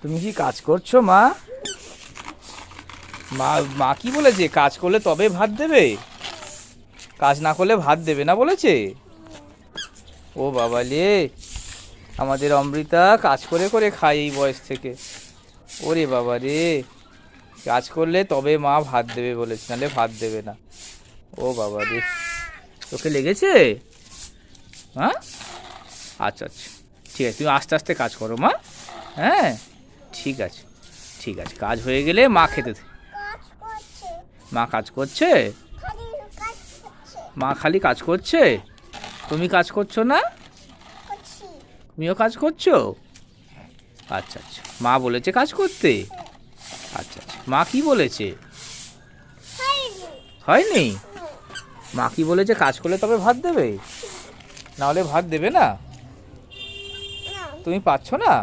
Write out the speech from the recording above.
তুমি কি কাজ করছো মা? মা মা কি বলেছে? কাজ করলে তবে ভাত দেবে, কাজ না করলে ভাত দেবে না বলেছে? ও বাবা লে, আমাদের অমৃতা কাজ করে করে খায় এই বয়স থেকে। ওরে বাবা রে, কাজ করলে তবে মা ভাত দেবে বলেছে, নাহলে ভাত দেবে না। ও বাবা রে, তোকে লেগেছে? হ্যাঁ, আচ্ছা আচ্ছা, ঠিক আছে, তুমি আস্তে আস্তে কাজ করো মা। হ্যাঁ, ঠিক আছে, ঠিক আছে, কাজ হয়ে গেলে মা খেতে মা কাজ করছে? মা খালি কাজ করছে, তুমি কাজ করছো না? তুমিও কাজ করছো? আচ্ছা আচ্ছা, মা বলেছে কাজ করতে? আচ্ছা আচ্ছা, মা কি বলেছে? হয়নি? মা কি বলেছে? কাজ করলে তবে ভাত দেবে, না হলে ভাত দেবে না? তুমি পাচ্ছ না?